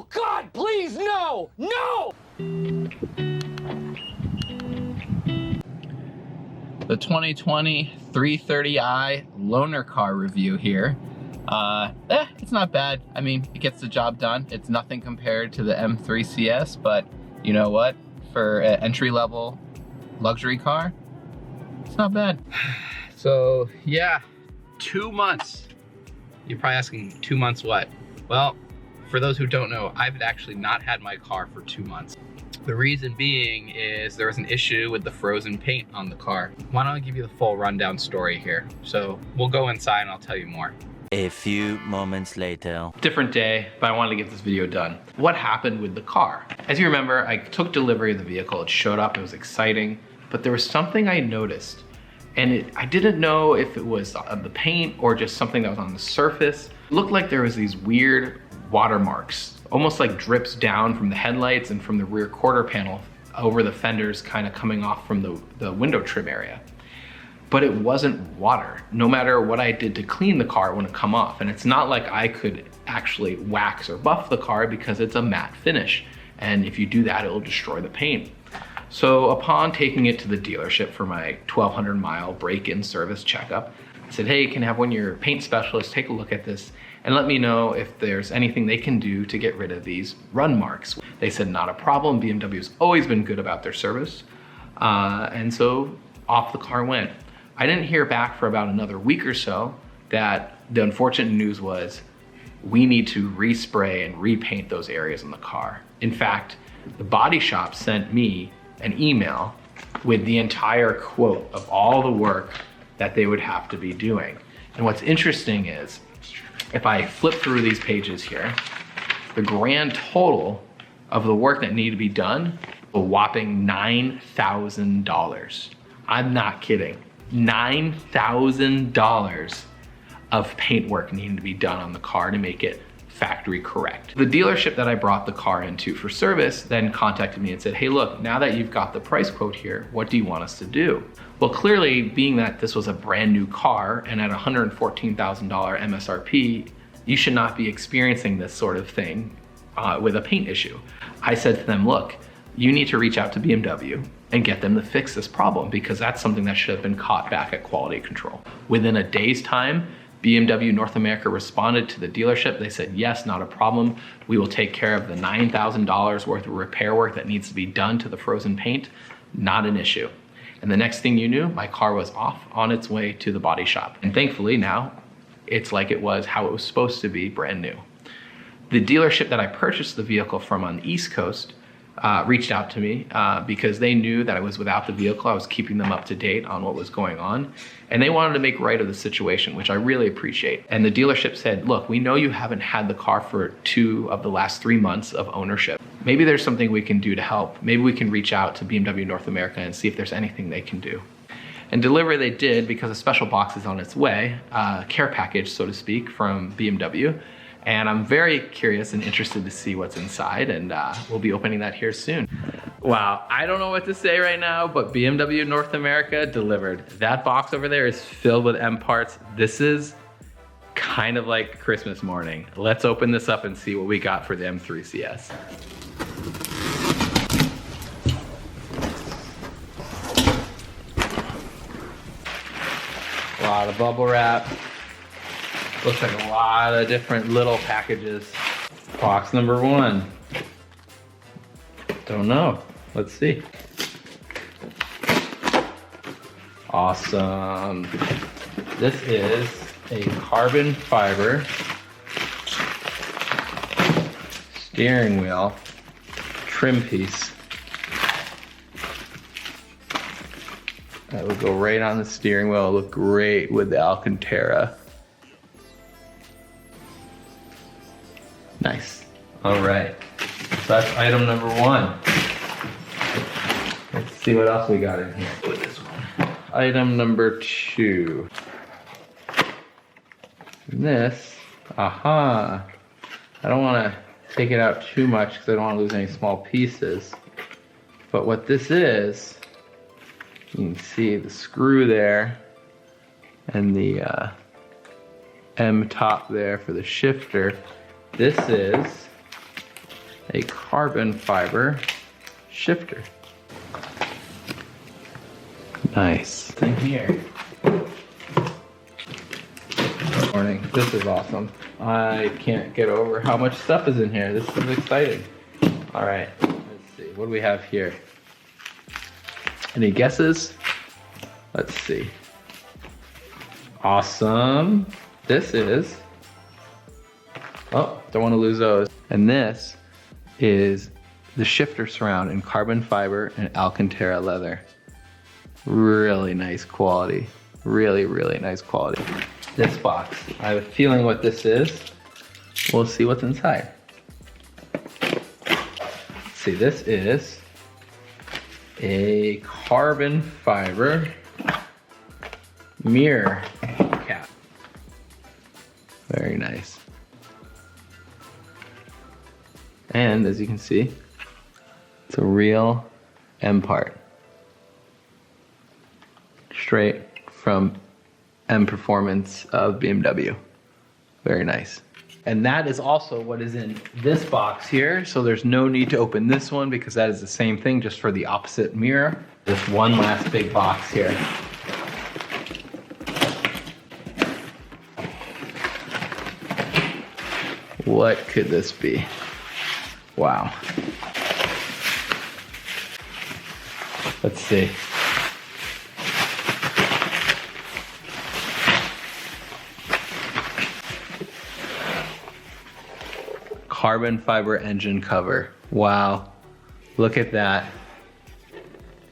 Oh God, please, no! No! The 2020 330i loaner car review here. It's not bad. I mean, it gets the job done. It's nothing compared to the M3 CS, but you know what? For an entry-level luxury car, it's not bad. So yeah, 2 months. You're probably asking, 2 months what? Well, for those who don't know, I've actually not had my car for 2 months. The reason being is there was an issue with the frozen paint on the car. Why don't I give you the full rundown story here? So we'll go inside and I'll tell you more. A few moments later. Different day, but I wanted to get this video done. What happened with the car? As you remember, I took delivery of the vehicle. It showed up, it was exciting, but there was something I noticed, and I didn't know if it was the paint or just something that was on the surface. It looked like there was these weird watermarks, almost like drips down from the headlights and from the rear quarter panel over the fenders, kind of coming off from the window trim area. But it wasn't water. No matter what I did to clean the car, it wouldn't come off. And it's not like I could actually wax or buff the car because it's a matte finish. And if you do that, it'll destroy the paint. So upon taking it to the dealership for my 1,200 mile break-in service checkup, I said, hey, can I have one of your paint specialists take a look at this and let me know if there's anything they can do to get rid of these run marks. They said, not a problem. BMW's always been good about their service. And so off the car went. I didn't hear back for about another week or so. That the unfortunate news was we need to respray and repaint those areas in the car. In fact, the body shop sent me an email with the entire quote of all the work that they would have to be doing. And what's interesting is, if I flip through these pages here, the grand total of the work that needed to be done, a whopping $9,000. I'm not kidding. $9,000 of paint work needing to be done on the car to make it factory correct. The dealership that I brought the car into for service then contacted me and said, hey, look, now that you've got the price quote here, what do you want us to do? Well, clearly, being that this was a brand new car and at $114,000 MSRP, you should not be experiencing this sort of thing with a paint issue. I said to them, look, you need to reach out to BMW and get them to fix this problem, because that's something that should have been caught back at quality control. Within a day's time, BMW North America responded to the dealership. They said, yes, not a problem. We will take care of the $9,000 worth of repair work that needs to be done to the frozen paint. Not an issue. And the next thing you knew, my car was off on its way to the body shop. And thankfully now, it's like it was how it was supposed to be, brand new. The dealership that I purchased the vehicle from on the East Coast reached out to me because they knew that I was without the vehicle. I was keeping them up to date on what was going on. And they wanted to make right of the situation, which I really appreciate. And the dealership said, look, we know you haven't had the car for 2 of the last 3 months of ownership. Maybe there's something we can do to help. Maybe we can reach out to BMW North America and see if there's anything they can do. And delivery they did, because a special box is on its way, care package, so to speak, from BMW. And I'm very curious and interested to see what's inside, and we'll be opening that here soon. Wow, I don't know what to say right now, but BMW North America delivered. That box over there is filled with M parts. This is kind of like Christmas morning. Let's open this up and see what we got for the M3 CS. A lot of bubble wrap. Looks like a lot of different little packages. Box number 1. Don't know. Let's see. Awesome. This is a carbon fiber steering wheel trim piece. That would go right on the steering wheel. It'll look great with the Alcantara. Nice. All right. So that's item number 1. Let's see what else we got in here with this one. Item number 2. This, I don't want to take it out too much because I don't want to lose any small pieces. But what this is, you can see the screw there and the M top there for the shifter. This is a carbon fiber shifter. Nice. What's in here? Morning. This is awesome. I can't get over how much stuff is in here. This is exciting. All right, let's see. What do we have here? Any guesses? Let's see. Awesome. This is, oh, don't want to lose those. And this is the shifter surround in carbon fiber and Alcantara leather. Really nice quality. Really, really nice quality. This box, I have a feeling what this is. We'll see what's inside. Let's see, this is a carbon fiber mirror cap. Very nice. And as you can see, it's a real M part. Straight from M Performance of BMW. Very nice. And that is also what is in this box here. So there's no need to open this one because that is the same thing, just for the opposite mirror. Just one last big box here. What could this be? Wow. Let's see. Carbon fiber engine cover. Wow. Look at that.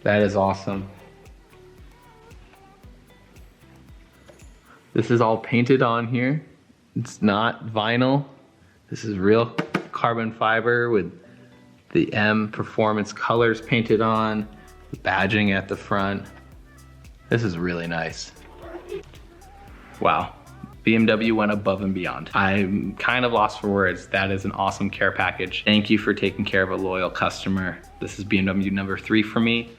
That is awesome. This is all painted on here. It's not vinyl. This is real carbon fiber with the M Performance colors painted on, the badging at the front. This is really nice. Wow. BMW went above and beyond. I'm kind of lost for words. That is an awesome care package. Thank you for taking care of a loyal customer. This is BMW number 3 for me.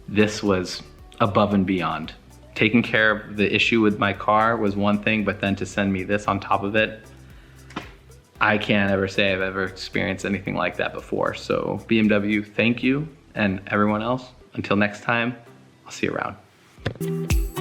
This was above and beyond. Taking care of the issue with my car was one thing, but then to send me this on top of it, I can't ever say I've ever experienced anything like that before. So BMW, thank you. And everyone else, until next time, I'll see you around.